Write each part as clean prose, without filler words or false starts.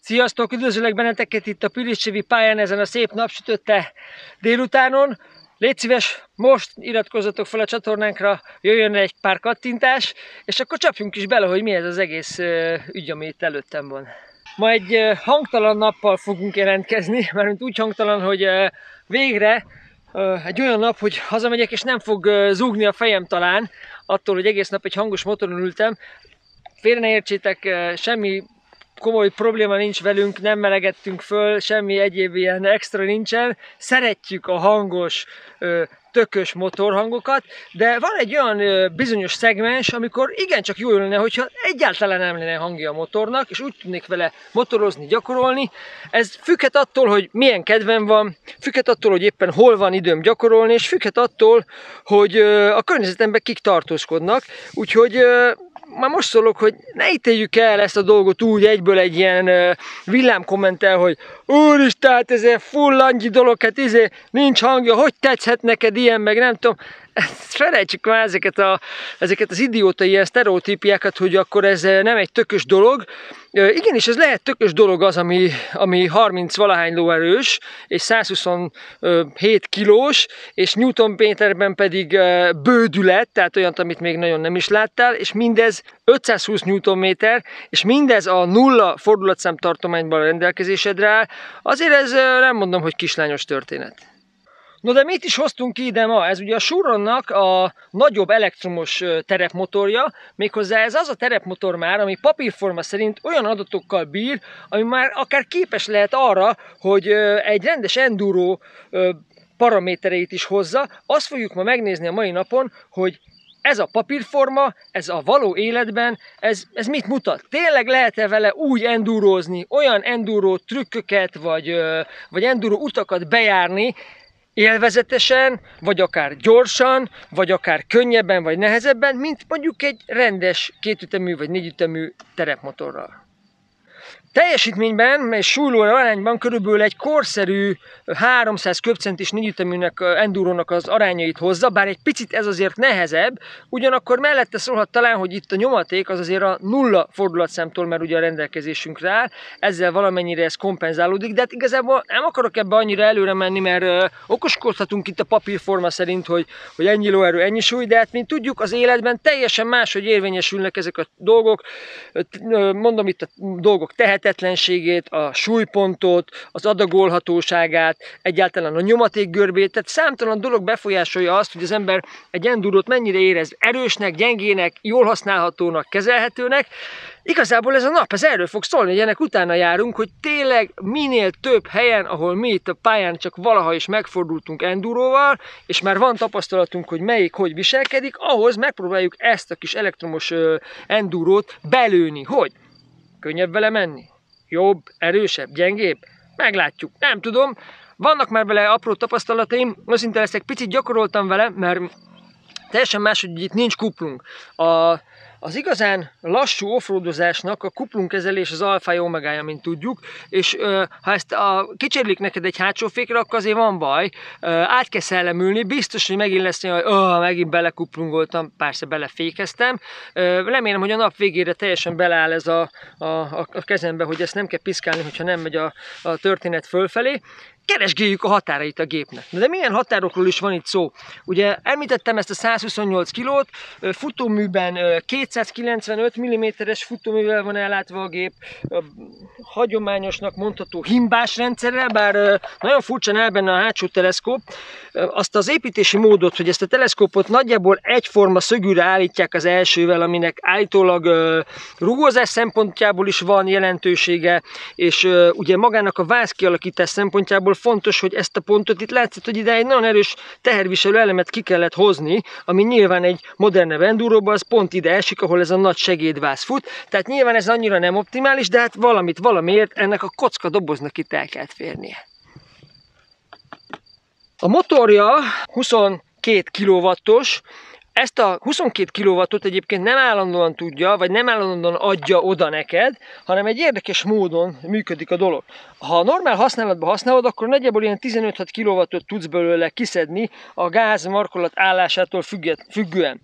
Sziasztok! Üdvözlök benneteket itt a Piliscsévi pályán ezen a szép napsütötte délutánon. Légy szíves, most iratkozzatok fel a csatornánkra, jöjjön egy pár kattintás, és akkor csapjunk is bele, hogy mi ez az egész ügy, ami itt előttem van. Ma egy hangtalan nappal fogunk jelentkezni, mert úgy hangtalan, hogy végre egy olyan nap, hogy hazamegyek és nem fog zúgni a fejem talán, attól, hogy egész nap egy hangos motoron ültem. Félre ne értsétek, semmi komoly probléma nincs velünk, nem melegettünk föl, semmi egyéb ilyen extra nincsen. Szeretjük a hangos, tökös motorhangokat, de van egy olyan bizonyos szegmens, amikor igencsak jó lenne, hogyha egyáltalán nem lenne hangja a motornak, és úgy tudnék vele motorozni, gyakorolni. Ez függhet attól, hogy milyen kedvem van, függhet attól, hogy éppen hol van időm gyakorolni, és függhet attól, hogy a környezetemben kik tartózkodnak. Úgyhogy már most szólok, hogy ne ítéljük el ezt a dolgot úgy egyből egy ilyen villámkommentel, hogy úristen, hát ez egy full langyi dolog, hát nincs hangja, hogy tetszhet neked ilyen, meg nem tudom. Felejtsük már ezeket az idióta ilyen sztereotípiákat, hogy akkor ez nem egy tökös dolog. Igenis, ez lehet tökös dolog az, ami 30 valahány lóerős, és 127 kilós, és Newton méterben pedig bődület, tehát olyant, amit még nagyon nem is láttál, és mindez 520 Newtonméter, és mindez a 0 fordulatszám tartományban a rendelkezésedre áll. Azért ez nem mondom, hogy kislányos történet. No de mit is hoztunk ki ide ma? Ez ugye a Suronnak a nagyobb elektromos terepmotorja, méghozzá ez az a terepmotor már, ami papírforma szerint olyan adatokkal bír, ami már akár képes lehet arra, hogy egy rendes enduro paramétereit is hozza. Azt fogjuk ma megnézni a mai napon, hogy ez a papírforma, ez a való életben, ez mit mutat? Tényleg lehet-e vele úgy endurózni, olyan enduro trükköket, vagy enduro utakat bejárni, élvezetesen, vagy akár gyorsan, vagy akár könnyebben, vagy nehezebben, mint mondjuk egy rendes kétütemű vagy négyütemű terepmotorral. Teljesítményben és súlóra arányban körülbelül egy korszerű 300 köbcentis négyüteműnek, endurónak az arányait hozza, bár egy picit ez azért nehezebb, ugyanakkor mellette szólhat talán, hogy itt a nyomaték az azért a 0 fordulatszámtól már ugye a rendelkezésünkre áll, ezzel valamennyire ez kompenzálódik, de hát igazából nem akarok ebbe annyira előre menni, mert okoskodhatunk itt a papírforma szerint, hogy ennyi lóerő, ennyi súly, de hát mint tudjuk, az életben teljesen máshogy érvényesülnek ezek a dolgok, mondom itt a dolgok tehetetlenségét, a súlypontot, az adagolhatóságát, egyáltalán a nyomatékgörbét, tehát számtalan dolog befolyásolja azt, hogy az ember egy endurót mennyire érez erősnek, gyengének, jól használhatónak, kezelhetőnek. Igazából ez a nap, ez erről fog szólni, hogy ennek utána járunk, hogy tényleg minél több helyen, ahol mi itt a pályán csak valaha is megfordultunk enduróval, és már van tapasztalatunk, hogy melyik hogy viselkedik, ahhoz megpróbáljuk ezt a kis elektromos endurót belőni. Hogy? Könnyebb vele menni? Jobb, erősebb, gyengébb? Meglátjuk, nem tudom. Vannak már vele apró tapasztalataim, őszinte leszek, picit gyakoroltam vele, mert teljesen más, hogy itt nincs kuplung. Az igazán lassú offroadozásnak a kuplungkezelés az alfája omegája, mint tudjuk, és ha ezt kicsérlik neked egy hátsó fékre, akkor azért van baj, át kell szellemülni, biztos, hogy megint lesz olyan, hogy megint belekuplungoltam, persze belefékeztem. Remélem, hogy a nap végére teljesen beleáll ez a kezembe, hogy ezt nem kell piszkálni, hogyha nem megy a történet fölfelé. Keresgéljük a határait a gépnek. De milyen határokról is van itt szó? Ugye említettem ezt a 128 kilót, futóműben 295 mm-es futóművel van ellátva a gép, hagyományosnak mondható himbás rendszerrel, bár nagyon furcsán áll benne a hátsó teleszkóp. Azt az építési módot, hogy ezt a teleszkópot nagyjából egyforma szögűre állítják az elsővel, aminek állítólag rugózás szempontjából is van jelentősége, és ugye magának a váz kialakítás szempontjából fontos, hogy ezt a pontot itt látszott, hogy ide egy nagyon erős teherviselő elemet ki kellett hozni, ami nyilván egy modernebb enduróban az pont ide esik, ahol ez a nagy segédváz fut. Tehát nyilván ez annyira nem optimális, de hát valamiért ennek a kocka doboznak itt el kellett férnie. A motorja 22 kW-os, Ezt a 22 kW-ot egyébként nem állandóan tudja, vagy nem állandóan adja oda neked, hanem egy érdekes módon működik a dolog. Ha normál használatban használod, akkor nagyjából ilyen 15-6 kW-ot tudsz belőle kiszedni a gáz markolat állásától függően.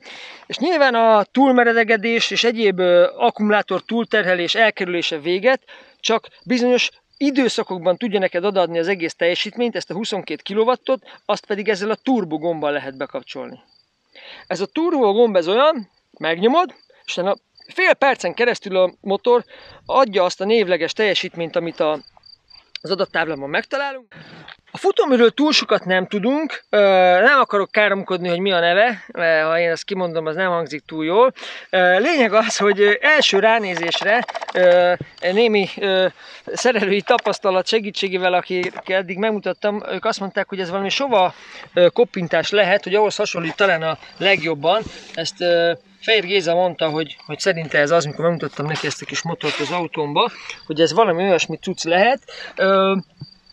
És nyilván a túlmeredegedés és egyéb akkumulátor túlterhelés elkerülése véget, csak bizonyos időszakokban tudja neked odaadni az egész teljesítményt, ezt a 22 kW-ot, azt pedig ezzel a turbo gombbal lehet bekapcsolni. Ez a turbo gomb ez olyan, megnyomod, és a fél percen keresztül a motor adja azt a névleges teljesítményt, amit az adattáblában megtalálunk. A futóműről túl sokat nem tudunk, nem akarok káromkodni, hogy mi a neve, ha én ezt kimondom, az nem hangzik túl jól. Lényeg az, hogy első ránézésre némi szerelői tapasztalat segítségével, akik eddig megmutattam, ők azt mondták, hogy ez valami sova koppintás lehet, hogy ahhoz hasonlít talán a legjobban. Ezt Fehér Géza mondta, hogy szerinte ez az, amikor megmutattam neki ezt a kis motort az autómba, hogy ez valami olyasmi cucc lehet.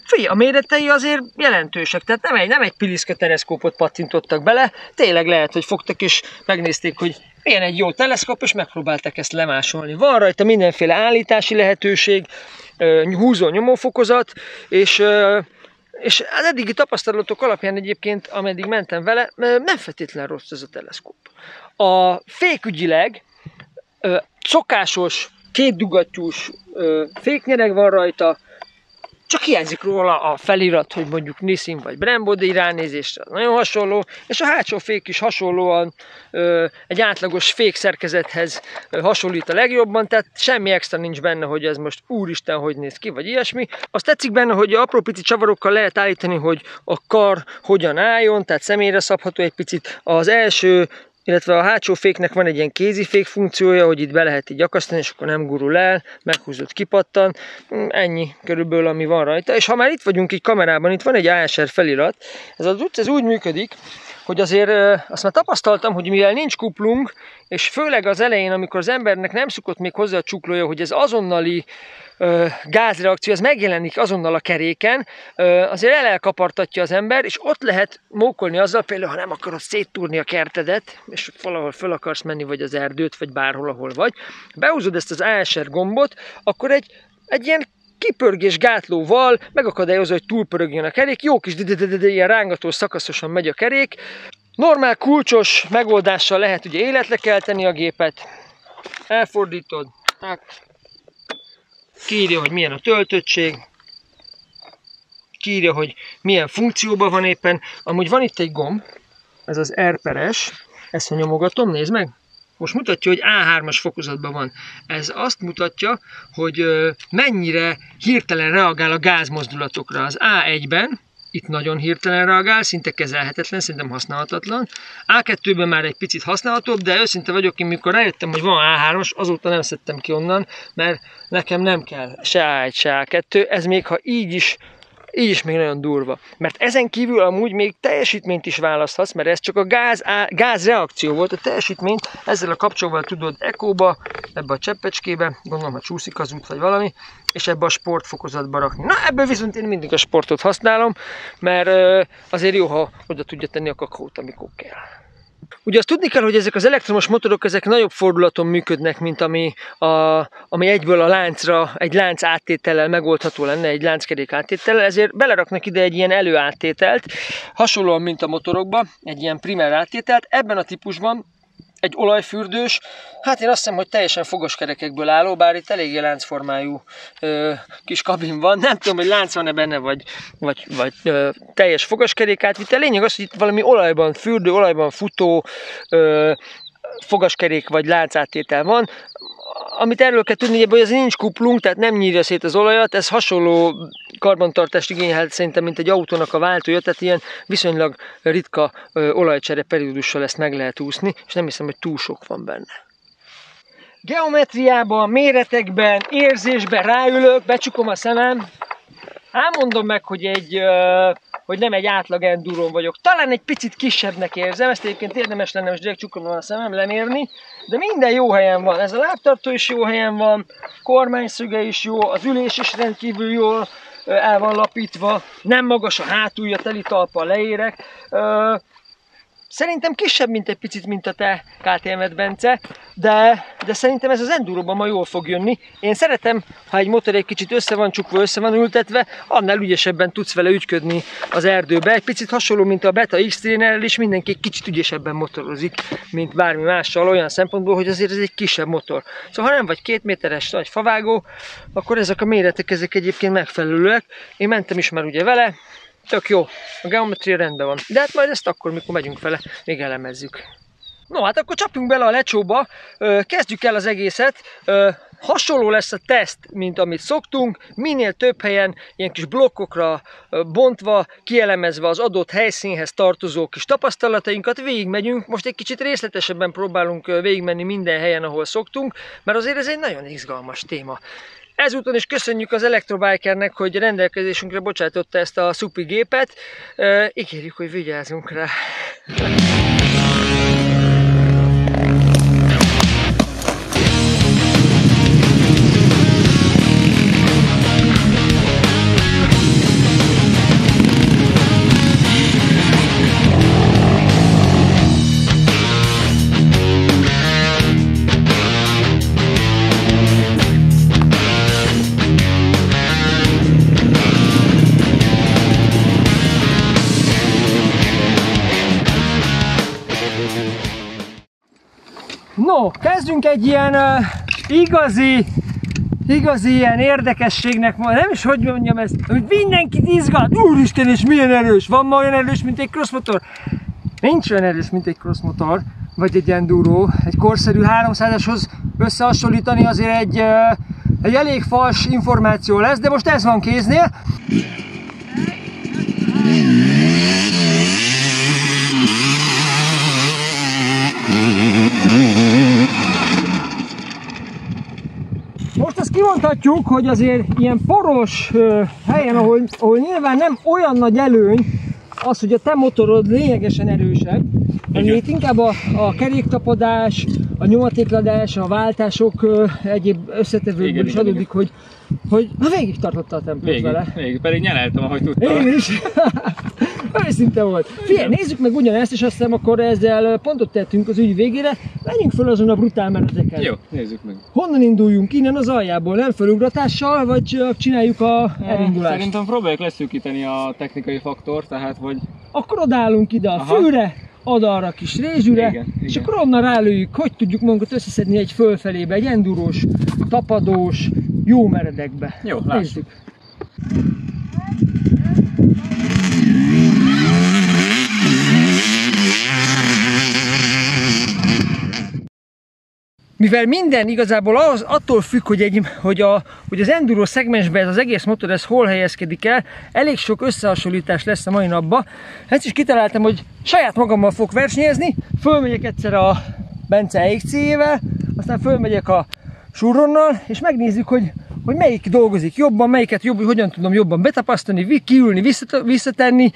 Figyelj, a méretei azért jelentősek, tehát nem egy piliszka teleszkópot pattintottak bele, tényleg lehet, hogy fogtak és megnézték, hogy milyen egy jó teleszkóp, és megpróbálták ezt lemásolni. Van rajta mindenféle állítási lehetőség, húzó nyomófokozat, és az eddigi tapasztalatok alapján egyébként, ameddig mentem vele, nem feltétlenül rossz ez a teleszkóp. A fékügyileg szokásos, kétdugattyús féknyereg van rajta, csak hiányzik róla a felirat, hogy mondjuk Nissin vagy Brembo, ránézésre nagyon hasonló, és a hátsó fék is hasonlóan egy átlagos fékszerkezethez hasonlít a legjobban, tehát semmi extra nincs benne, hogy ez most úristen, hogy néz ki, vagy ilyesmi. Azt tetszik benne, hogy apró pici csavarokkal lehet állítani, hogy a kar hogyan álljon, tehát személyre szabható egy picit. Az első, illetve a hátsó féknek van egy ilyen kézifék funkciója, hogy itt be lehet így akasztani, és akkor nem gurul el, meghúzod, kipattan. Ennyi körülbelül, ami van rajta. És ha már itt vagyunk így kamerában, itt van egy ASR felirat. Ez úgy működik, hogy azért azt már tapasztaltam, hogy mivel nincs kuplung, és főleg az elején, amikor az embernek nem szokott még hozzá a csuklója, hogy ez azonnali gázreakció, ez megjelenik azonnal a keréken, azért elkapartatja az ember, és ott lehet mókolni azzal, például, ha nem akarod széttúrni a kertedet, és valahol föl akarsz menni, vagy az erdőt, vagy bárhol, ahol vagy, behúzod ezt az ASR gombot, akkor egy ilyen kipörgés gátlóval megakadályozza, hogy túlpörögjön a kerék, jó kis ilyen rángatós szakaszosan megy a kerék. Normál kulcsos megoldással lehet ugye életre kelteni a gépet, elfordítod, kiírja, hogy milyen a töltöttség, kiírja, hogy milyen funkcióban van éppen. Amúgy van itt egy gomb, ez az R-peres, ezt ha nyomogatom, nézd meg. Most mutatja, hogy A3-as fokozatban van. Ez azt mutatja, hogy mennyire hirtelen reagál a gázmozdulatokra. Az A1-ben itt nagyon hirtelen reagál, szinte kezelhetetlen, szerintem használhatatlan. A2-ben már egy picit használhatóbb, de őszinte vagyok, én mikor rájöttem, hogy van A3-as, azóta nem szedtem ki onnan, mert nekem nem kell se A1, se A2, ez még ha így is még nagyon durva. Mert ezen kívül amúgy még teljesítményt is választhatsz, mert ez csak a gázreakció volt, a teljesítményt ezzel a kapcsolóval tudod ekóba, ebbe a cseppecskébe, gondolom, ha csúszik az út vagy valami, és ebbe a sportfokozatba rakni. Na, ebből viszont én mindig a sportot használom, mert azért jó, ha oda tudja tenni a kakaót, amikor kell. Ugye azt tudni kell, hogy ezek az elektromos motorok ezek nagyobb fordulaton működnek, mint ami egyből a láncra, egy lánc áttétellel megoldható lenne, egy lánckerék áttétellel, ezért beleraknak ide egy ilyen előáttételt, hasonlóan, mint a motorokban, egy ilyen primer áttételt. Ebben a típusban egy olajfürdős, hát én azt hiszem, hogy teljesen fogaskerekekből álló, bár itt eléggé láncformájú kis kabin van. Nem tudom, hogy lánc van-e benne, vagy teljes fogaskerékátvitel. Lényeg az, hogy itt valami olajban fürdő, olajban futó fogaskerék vagy láncáttétel van. Amit erről kell tudni, hogy ez nincs kuplung, tehát nem nyírja szét az olajat, ez hasonló karbantartást igényel szerintem, mint egy autónak a váltója, tehát ilyen viszonylag ritka olajcsere periódussal ezt meg lehet úszni, és nem hiszem, hogy túl sok van benne. Geometriában, méretekben, érzésben ráülök, becsukom a szemem, mondom meg, hogy nem egy átlag endurón vagyok. Talán egy picit kisebbnek érzem, ezt egyébként érdemes lenne most direkt csukom a szemem lemérni, de minden jó helyen van. Ez a lábtartó is jó helyen van, kormányszöge is jó, az ülés is rendkívül jól el van lapítva, nem magas a hátulja, teli talppal leérek. Szerintem kisebb, mint egy picit, mint a te KTM-ed, Bence, de szerintem ez az enduróban ma jól fog jönni. Én szeretem, ha egy motor egy kicsit össze van csukva, össze van ültetve, annál ügyesebben tudsz vele ügyködni az erdőbe. Egy picit hasonló, mint a Beta X-Trainerrel is, mindenki egy kicsit ügyesebben motorozik, mint bármi mással, olyan szempontból, hogy azért ez egy kisebb motor. Szóval ha nem vagy 2 méteres nagy favágó, akkor ezek a méretek ezek egyébként megfelelőek. Én mentem is már ugye vele, tök jó, a geometria rendben van. De hát majd ezt akkor, mikor megyünk vele, még elemezzük. No, hát akkor csapjunk bele a lecsóba, kezdjük el az egészet. Hasonló lesz a teszt, mint amit szoktunk, minél több helyen ilyen kis blokkokra bontva, kielemezve az adott helyszínhez tartozó kis tapasztalatainkat végigmegyünk. Most egy kicsit részletesebben próbálunk végigmenni minden helyen, ahol szoktunk, mert azért ez egy nagyon izgalmas téma. Ezúton is köszönjük az Elektrobikernek, hogy rendelkezésünkre bocsátotta ezt a szupi gépet. Ígérjük, hogy vigyázzunk rá. No, kezdjünk egy ilyen igazi ilyen érdekességnek, nem is hogy mondjam ezt, hogy mindenkit izgat, úristen, és milyen erős, van ma olyan erős, mint egy crossmotor? Nincs olyan erős, mint egy crossmotor, vagy egy enduro, egy korszerű 300-ashoz összehasonlítani azért egy elég fals információ lesz, de most ez van kéznél. Most azt kimondhatjuk, hogy azért ilyen poros helyen, ahol nyilván nem olyan nagy előny az, hogy a te motorod lényegesen erősebb, itt inkább a keréktapadás, a nyomatékladás, a váltások egyéb összetevőkből is adódik, hogy végig tartotta a tempót vele. Végig, pedig nyeleltem, ahogy tudtam. Én is. Őszinte volt. Figyelj, nézzük meg ugyanezt, és aztán akkor ezzel pontot tettünk az ügy végére. Menjünk föl azon a brutál meneteken. Jó, nézzük meg. Honnan induljunk? Innen az aljából, nem fölugratással, vagy csináljuk a elindulást? Szerintem próbáljuk leszűkíteni a technikai faktort, tehát hogy... Akkor odállunk ide a fűre, oda arra a kis rézsűre, igen. És akkor onnan rálőjük, hogy tudjuk magunkat összeszedni egy fölfelébe, egy endurós, tapadós, jó meredekbe. Jó, lássuk. Nézzük. Mivel minden igazából attól függ, hogy az enduro szegmensben ez az egész motor ez hol helyezkedik el, elég sok összehasonlítás lesz a mai napban. Ezt is kitaláltam, hogy saját magammal fogok versenyezni, fölmegyek egyszer a Bence EXC-jével, aztán fölmegyek a Surronnal, és megnézzük, hogy melyik dolgozik jobban, melyiket hogyan tudom jobban betapasztani, kiülni, visszatenni,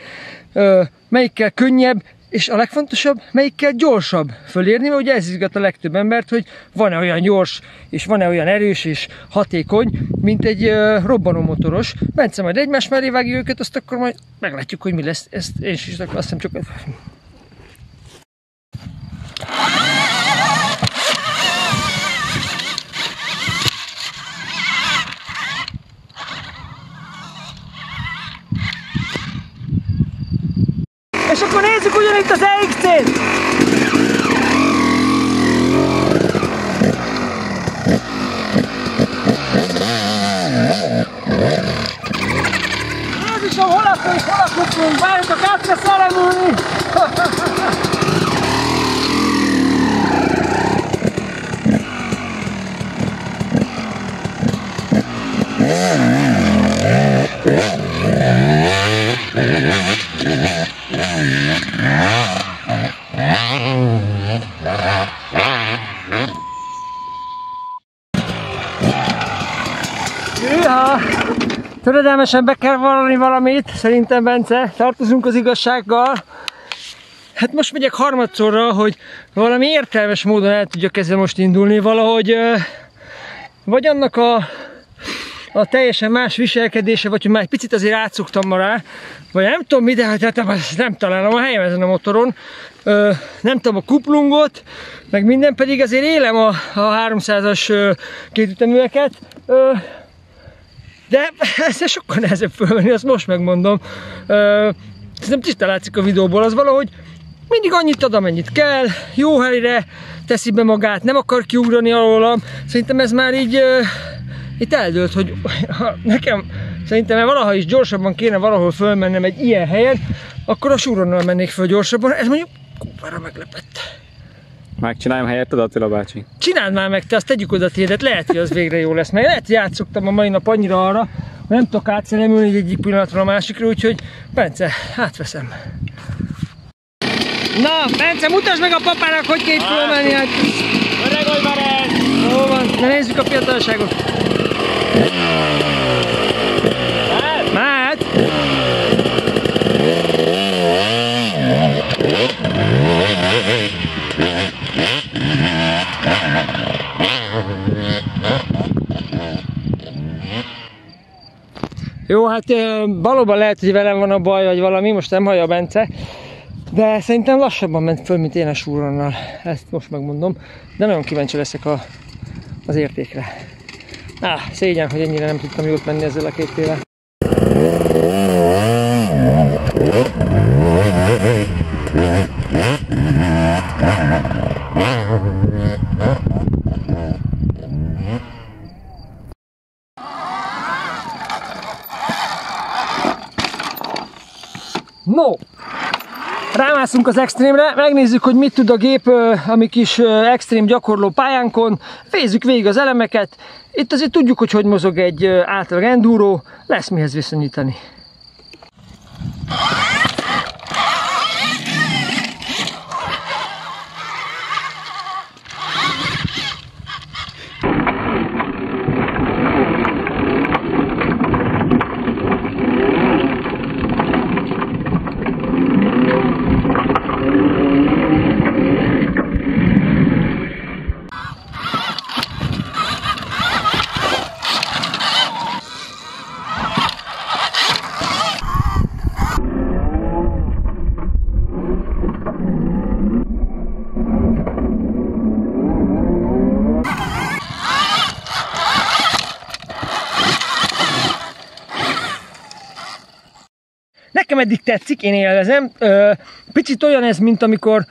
melyikkel könnyebb, és a legfontosabb, melyikkel gyorsabb fölérni, mert ugye ez izgat a legtöbb embert, hogy van-e olyan gyors, és van-e olyan erős és hatékony, mint egy robbanómotoros. Bence majd egymás mellé vágja őket, azt akkor majd meglátjuk, hogy mi lesz. Ezt én is azt hiszem csak... És akkor nézzük ugyanitt az EXC-t! Jézusom, hol akadtunk, várjuk a kátra szalemülni! Töredelmesen be kell vallani valamit, szerintem, Bence, tartozunk az igazsággal. Hát most megyek harmadszorra, hogy valami értelmes módon el tudjak ezzel most indulni, valahogy vagy annak a teljesen más viselkedése, vagy hogy már egy picit azért átszoktam ma rá, vagy nem tudom mi, de hát nem találom a helyem ezen a motoron. Nem tudom a kuplungot, meg minden, pedig azért élem a 300-as kétüteműeket, de ez sokkal nehezebb fölmenni, azt most megmondom. Szerintem tisztán látszik a videóból, az valahogy mindig annyit ad, amennyit kell, jó helyre teszi be magát, nem akar kiugrani alólam. Szerintem ez már így itt eldőlt, hogy nekem szerintem valaha is gyorsabban kéne valahol fölmennem egy ilyen helyen, akkor a Suronnal mennék föl gyorsabban. Ez mondjuk kurvára meglepett. Megcsináljam helyetted, Attila bácsi? Csináld már meg, te azt tegyük oda tiédet, lehet, hogy az végre jó lesz. Meg lehet, hogy átszoktam a mai nap annyira arra, hogy nem tudok átszelemülni egyik pillanatra a másikra, úgyhogy Bence, átveszem. Na, Bence, mutasd meg a papának, hogy kell fölmenni. Hát... Öreg vagy már ez! Jó van, de nézzük a fiatalságot. Mehet! Jó, hát valóban lehet, hogy velem van a baj, vagy valami, most nem hallja a Bence, de szerintem lassabban ment föl, mint én a Suronnal. Ezt most megmondom, de nagyon kíváncsi leszek az értékre. Szégyen, hogy ennyire nem tudtam jót menni ezzel a két tével. No! Rámászunk az extrémre, megnézzük, hogy mit tud a gép a mi kis extrém gyakorló pályánkon, fézzük végig az elemeket. Itt azért tudjuk, hogy mozog egy átlag enduro, lesz mihez viszonyítani. Nekem eddig tetszik, én élvezem. Picit olyan ez, mint amikor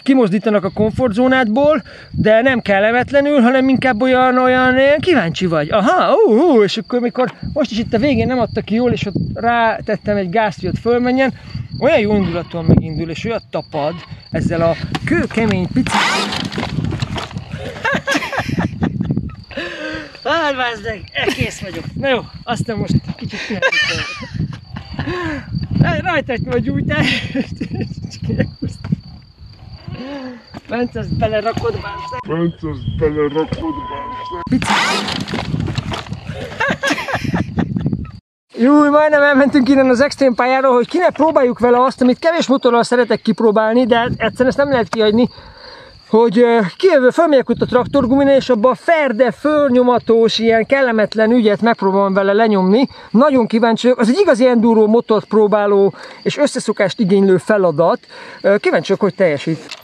kimozdítanak a komfortzónádból, de nem kellemetlenül, hanem inkább olyan kíváncsi vagy. Aha, és akkor mikor most is itt a végén nem adta ki jól, és ott rátettem egy gázt, hogy ott fölmenjen, olyan jó indulatúan megindul, és olyat tapad ezzel a kőkemény pici... Hát vázdeg, kész vagyok. Na jó, aztán most kicsit pihenni. Rajta egy vagy gyújtás. Bence, azt belerakod már. Júj, majdnem elmentünk innen az extrém pályáról, hogy kinek próbáljuk vele azt, amit kevés motorral szeretek kipróbálni, de egyszerűen ezt nem lehet kihagyni, hogy fölmegyek ott a traktorgumina, és abban a ferde, fölnyomatós, ilyen kellemetlen ügyet megpróbálom vele lenyomni. Nagyon kíváncsi vagyok, az egy igazi enduro motort próbáló és összeszokást igénylő feladat. Kíváncsi vagyok, hogy teljesít.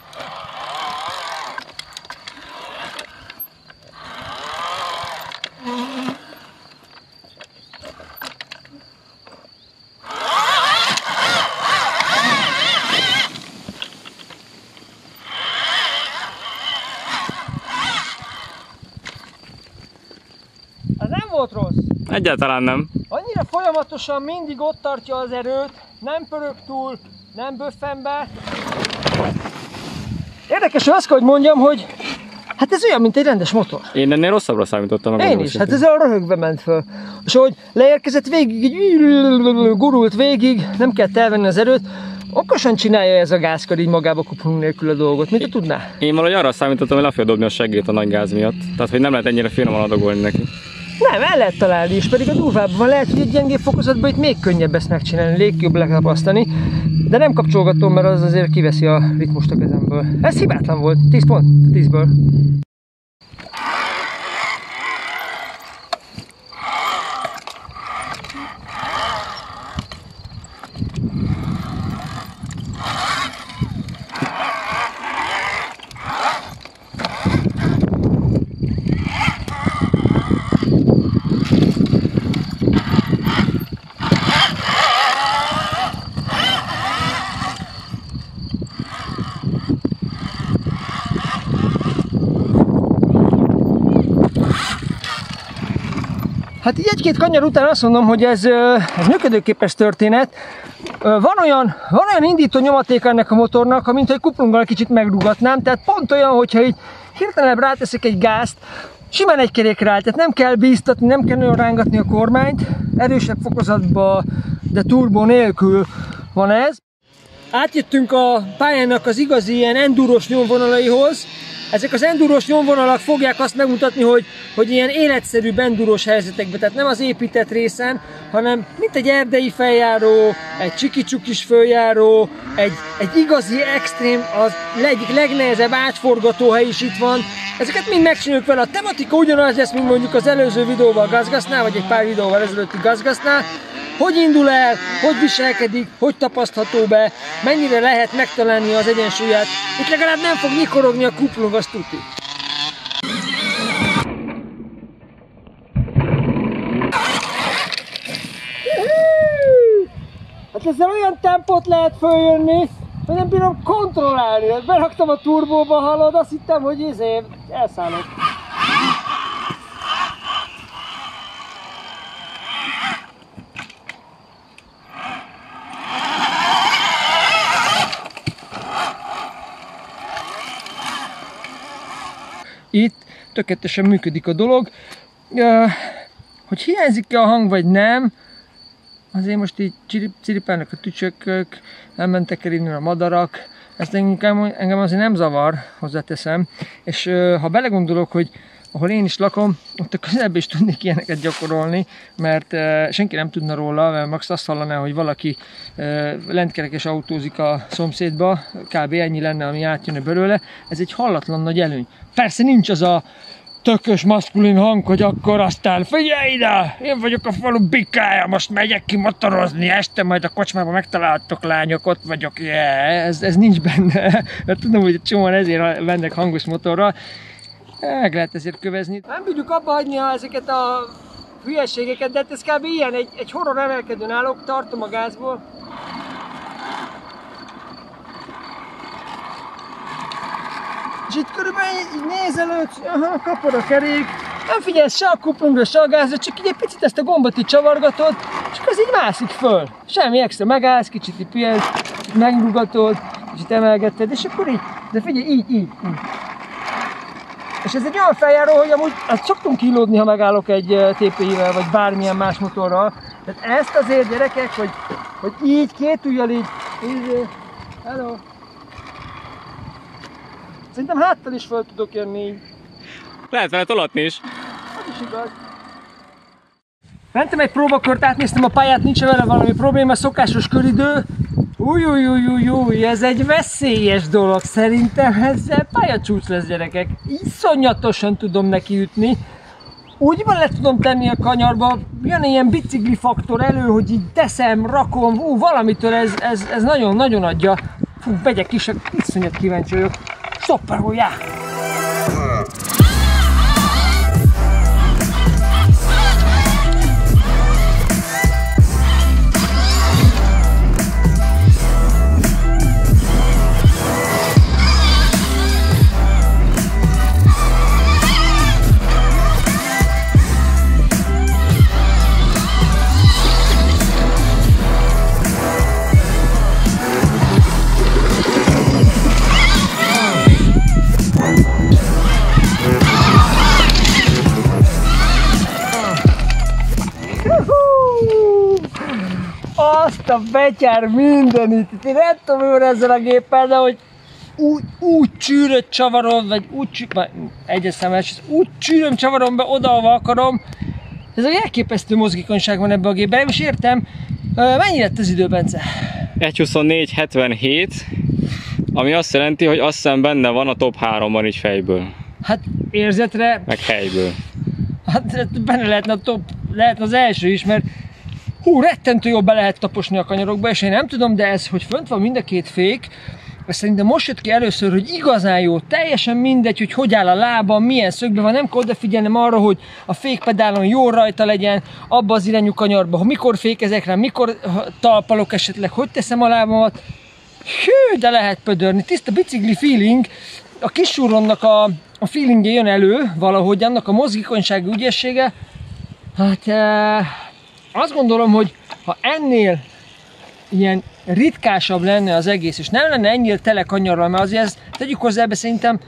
Az nem volt rossz. Egyáltalán nem. Annyira folyamatosan mindig ott tartja az erőt, nem pörög túl, nem böffen be. Érdekes, hogy azt kell, hogy mondjam, hogy hát ez olyan, mint egy rendes motor. Én ennél rosszabbra számítottam. Én is, hát ez a röhögbe ment föl. És ahogy leérkezett végig, így gurult végig, nem kell elvenni az erőt, okosan csinálja ez a gázkar így magába kuplung nélkül a dolgot. Mit tudná? Én valahogy arra számítottam, hogy le fogja dobni a seggét a nagy gáz miatt. Tehát, hogy nem lehet ennyire finoman adagolni neki. Nem, el lehet találni, és pedig a durvábban van. Lehet, hogy egy gyengébb fokozatban itt még könnyebb ezt megcsinálni, légjobb letapasztani. De nem kapcsolgatom, mert az azért kiveszi a ritmust a kezemből. Ez hibátlan volt, 10 pont, 10-ből. Hát így egy-két kanyar után azt mondom, hogy ez működőképes történet. Van olyan indító nyomatéka ennek a motornak, mint hogy kuplunggal kicsit megrugatnám, tehát pont olyan, hogyha így hirtelen ráteszek egy gázt, simán egy kerékre áll, tehát nem kell bíztatni, nem kell nagyon rángatni a kormányt, erősebb fokozatba, de turbó nélkül van ez. Átjöttünk a pályának az igazi ilyen endurós nyomvonalaihoz. Ezek az endurós nyomvonalak fogják azt megmutatni, hogy ilyen életszerűbb endurós helyzetekben, tehát nem az épített részen, hanem mint egy erdei feljáró, egy csiki-csukis följáró, egy igazi extrém, az egyik legnehezebb átforgatóhely is itt van. Ezeket mind megcsináljuk vele. A tematika ugyanaz lesz, mint mondjuk az előző videóval Gazgasznál, vagy egy pár videóval ezelőtti Gazgasznál. Hogy indul el, hogy viselkedik, hogy tapasztható be, mennyire lehet megtalálni az egyensúlyát. Itt legalább nem fog nyikorogni a kuplung, azt tuti. Hát ezzel olyan tempót lehet följönni, hogy nem bírom kontrollálni. Beraktam a turbóba, hallod, azt hittem, hogy elszállok. Itt tökéletesen működik a dolog. Hogy hiányzik-e a hang vagy nem, azért most így ciripálnak a tücsökök, elmentek el innen a madarak, ezt engem azért nem zavar, hozzáteszem. És ha belegondolok, hogy ahol én is lakom, ott a közelben is tudnék ilyeneket gyakorolni, mert senki nem tudna róla, mert max azt hallaná, hogy valaki lentkerekes autózik a szomszédba, kb. Ennyi lenne, ami átjönne belőle. Ez egy hallatlan nagy előny. Persze nincs az a tökös, maszkulin hang, hogy akkor aztán figyelj ide, én vagyok a falu bikája, most megyek ki motorozni, este majd a kocsmában megtaláltok lányok, ott vagyok, ez nincs benne. Mert tudom, hogy csomóan ezért mennek hangos motorral. Meg lehet ezért kövezni. Nem tudjuk abba hagyni ezeket a hülyeségeket, de ez kb. Ilyen, egy horror emelkedőn állok, tartom a gázból. És itt körülbelül így nézelődsz, kapod a kerék, nem figyelsz se a kuplungra, se a gázra, csak így egy picit ezt a gombot így csavargatod, és akkor az így mászik föl. Semmi extra, megállsz, kicsit így pihensz, kicsit megrugatod, kicsit emelgetted, és akkor így, de figyelj, így. És ez egy olyan feljáró, hogy amúgy azt szoktunk kilódni, ha megállok egy TPI-vel, vagy bármilyen más motorral. Tehát ezt azért gyerekek, hogy így, két ujjal így, hello. Szerintem háttal is föl tudok jönni így. Lehet vele tolatni is. Az is igaz. Mentem egy próbakört, átnéztem a pályát, nincs vele valami probléma, szokásos köridő. Új, ez egy veszélyes dolog, szerintem ezzel pályacsúcs lesz, gyerekek. Iszonyatosan tudom neki ütni. Úgy van, le tudom tenni a kanyarba, jön ilyen bicikli faktor elő, hogy így teszem, rakom, valamitől ez nagyon-nagyon adja. Fú, megyek is, iszonyat kíváncsi vagyok. Stopperolja! Azt a betyár mindenit! Én nem tudom ezzel a géppel, de hogy úgy csűröt csavarom, vagy úgy csűröm csavarom be oda, ahova akarom. Ez egy elképesztő mozgékonyság van ebben a gépben, nem is értem. Mennyi lett az idő, Bence? 1:24.77, ami azt jelenti, hogy azt hiszem benne van a top 3-ban így fejből. Hát érzetre... Meg helyből. Hát benne lehetne lehetne az első is, mert rettentő jól be lehet taposni a kanyarokba, és én nem tudom, de ez, hogy fönt van mind a két fék, ezt szerintem most jött ki először, hogy igazán jó, teljesen mindegy, hogy áll a lábam, milyen szögben van, nem kell odafigyelnem arra, hogy a fékpedálon jól rajta legyen, abba az irányú kanyarba, hogy mikor fékezek rá, mikor talpalok esetleg, hogy teszem a lábamat. Hű, de lehet pödörni, tiszta bicikli feeling, a Kis Huronnak a feelingje jön elő valahogy, annak a mozgékonysági ügyessége. Hát azt gondolom, hogy ha ennél ilyen ritkásabb lenne az egész, és nem lenne ennyire tele kanyarral, mert azért ezt tegyük hozzá, ebbe szerintem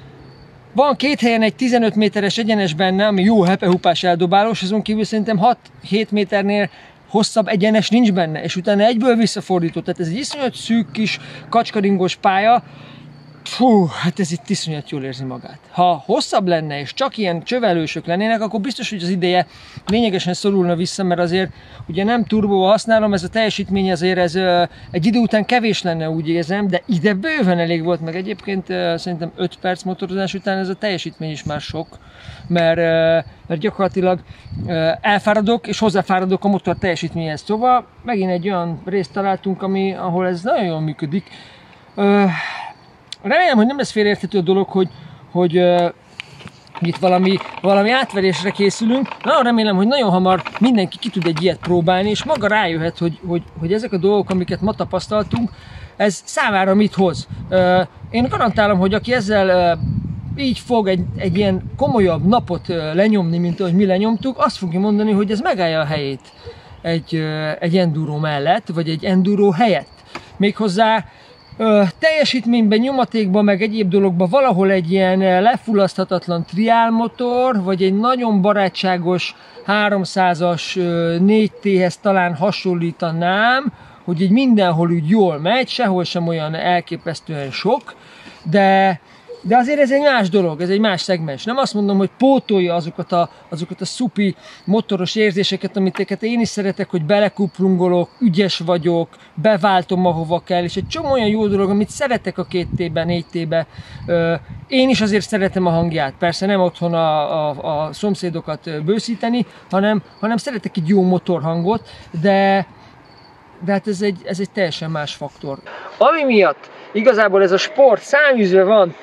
van két helyen egy 15 méteres egyenes benne, ami jó hepehupás eldobálós, azon kívül szerintem 6-7 méternél hosszabb egyenes nincs benne, és utána egyből visszafordított. Tehát ez egy iszonyat szűk kis kacskaringos pálya. Fú, hát ez itt iszonyat jól érzi magát. Ha hosszabb lenne, és csak ilyen csövelősök lennének, akkor biztos, hogy az ideje lényegesen szorulna vissza, mert azért ugye nem turbóval használom, ez a teljesítmény azért ez egy idő után kevés lenne, úgy érzem, de ide bőven elég volt, meg egyébként szerintem 5 perc motorozás után ez a teljesítmény is már sok, mert gyakorlatilag elfáradok, és hozzáfáradok a motor teljesítményhez. Szóval megint egy olyan részt találtunk, ahol ez nagyon jól működik. Remélem, hogy nem lesz félreérthető a dolog, hogy itt valami átverésre készülünk. Nagyon remélem, hogy nagyon hamar mindenki ki tud egy ilyet próbálni, és maga rájöhet, hogy ezek a dolgok, amiket ma tapasztaltunk, ez számára mit hoz. Én garantálom, hogy aki ezzel így fog egy ilyen komolyabb napot lenyomni, mint ahogy mi lenyomtuk, azt fogja mondani, hogy ez megállja a helyét egy enduro mellett, vagy egy enduro helyett. Méghozzá teljesítményben, nyomatékban, meg egyéb dologban valahol egy ilyen lefullaszthatatlan triálmotor, vagy egy nagyon barátságos 300-as 4T-hez talán hasonlítanám, hogy így mindenhol úgy jól megy, sehol sem olyan elképesztően sok, de azért ez egy más dolog, ez egy más szegmens. Nem azt mondom, hogy pótolja azokat a szupi motoros érzéseket, amit én is szeretek, hogy belekuplungolok, ügyes vagyok, beváltom ahova kell, és egy csomó olyan jó dolog, amit szeretek a 2T-ben, 4T-ben. Én is azért szeretem a hangját, persze nem otthon a szomszédokat bőszíteni, hanem szeretek egy jó motorhangot, de hát ez egy teljesen más faktor. Ami miatt igazából ez a sport száműzve van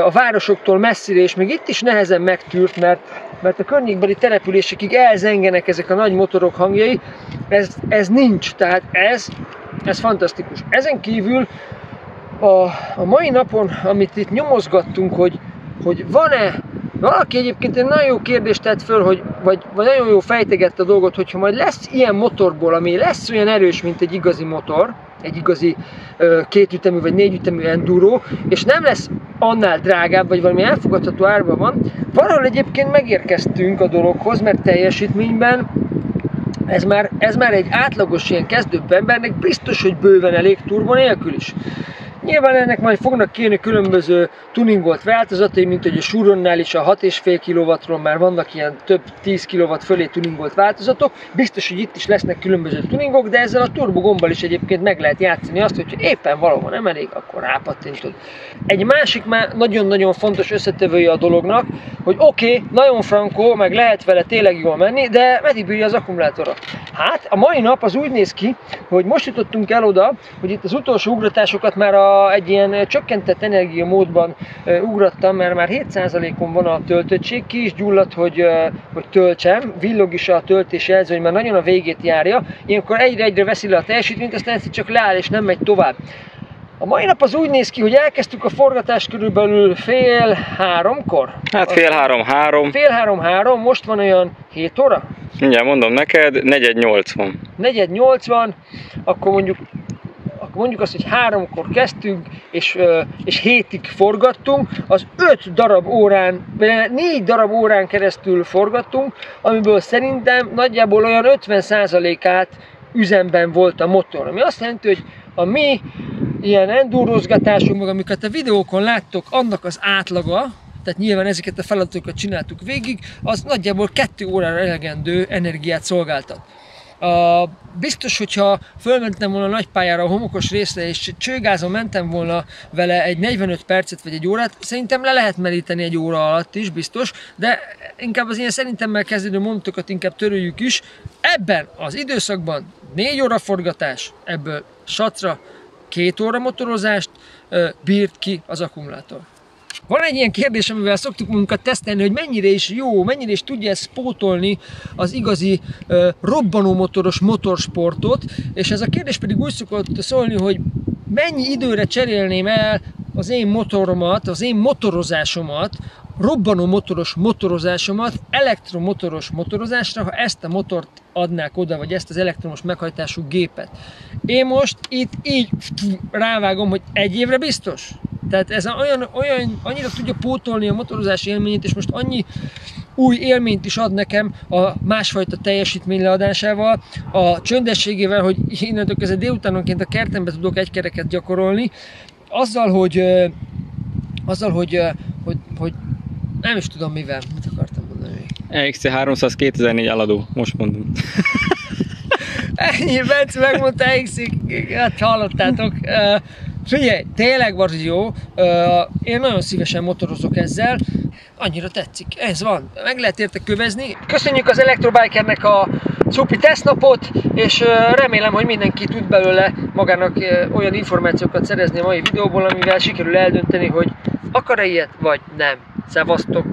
a városoktól messzire, és még itt is nehezen megtűrt, mert a környékbeli településekig elzengenek ezek a nagy motorok hangjai, ez nincs, tehát ez fantasztikus. Ezen kívül a mai napon, amit itt nyomozgattunk, hogy van-e, valaki egyébként egy nagyon jó kérdést tett föl, vagy nagyon jó fejtegette a dolgot, hogyha majd lesz ilyen motorból, ami lesz olyan erős, mint egy igazi motor, egy igazi kétütemű vagy négyütemű enduro, és nem lesz annál drágább, vagy valami elfogadható árban van. Valahol egyébként megérkeztünk a dologhoz, mert teljesítményben ez már egy átlagos ilyen kezdőbb embernek biztos, hogy bőven elég turbo nélkül is. Nyilván ennek majd fognak kérni különböző tuningolt változatai, mint hogy a Suronnál is a 6,5 kW-ról már vannak ilyen több 10 kW fölé tuningolt változatok. Biztos, hogy itt is lesznek különböző tuningok, de ezzel a turbogombbal is egyébként meg lehet játszani azt, hogyha éppen valahol nem elég, akkor rápattintod. Egy másik már nagyon-nagyon fontos összetevője a dolognak, hogy oké, nagyon frankó, meg lehet vele tényleg jól menni, de meddig bírja az akkumulátora? Hát a mai nap az úgy néz ki, hogy most jutottunk el oda, hogy itt az utolsó ugratásokat már egy ilyen csökkentett energiamódban ugrattam, mert már 7%-on van a töltöttség, ki is gyulladt, hogy töltsem, villog is a töltés jelző, hogy már nagyon a végét járja, ilyenkor egyre veszi le a teljesítményt, aztán egyszer csak leáll és nem megy tovább. A mai nap az úgy néz ki, hogy elkezdtük a forgatást körülbelül 2:30-kor. Hát 2:30-3. 2:30-3, most van olyan 7 óra? Mindjárt mondom neked, 4:80. 4:80, akkor mondjuk azt, hogy 3-kor kezdtünk, és 7-ig forgattunk, az 4 darab órán keresztül forgattunk, amiből szerintem nagyjából olyan 50%-át üzemben volt a motor. Ami azt jelenti, hogy a mi ilyen endurozgatásunk, amiket a videókon láttok, annak az átlaga, tehát nyilván ezeket a feladatokat csináltuk végig, az nagyjából 2 órára elegendő energiát szolgáltat. Biztos, hogyha fölmentem volna a nagypályára a homokos részre, és csőgázon mentem volna vele egy 45 percet vagy egy órát, szerintem le lehet meríteni egy óra alatt is, biztos, de inkább az ilyen szerintemmel kezdődő mondatokat inkább töröljük is. Ebben az időszakban 4 óra forgatás, ebből sacra 2 óra motorozást bírt ki az akkumulátor. Van egy ilyen kérdés, amivel szoktuk magunkat tesztelni, hogy mennyire is jó, mennyire is tudja ezt pótolni az igazi robbanómotoros motorsportot, és ez a kérdés pedig úgy szokott szólni, hogy mennyi időre cserélném el az én motoromat, az én motorozásomat robbanó motoros motorozásomat elektromotoros motorozásra, ha ezt a motort adnák oda, vagy ezt az elektromos meghajtású gépet. Én most itt így rávágom, hogy 1 évre biztos. Tehát ez annyira tudja pótolni a motorozás élményét, és most annyi új élményt is ad nekem a másfajta teljesítmény leadásával, a csöndességével, hogy innentől kezdve délutánonként a kertembe tudok 1 kereket gyakorolni, azzal, hogy nem is tudom mivel, mit akartam mondani még. EXC 300 2004 eladó, most mondom. Ennyi, Bence megmondta EXC, hát hallottátok. Figyelj, tényleg Bazi jó, én nagyon szívesen motorozok ezzel, annyira tetszik, ez van, meg lehet érte kövezni. Köszönjük az Elektrobikernek a cupi tesztnapot, és remélem, hogy mindenki tud belőle magának olyan információkat szerezni a mai videóból, amivel sikerül eldönteni, hogy akar-e ilyet, vagy nem. Szevasztok!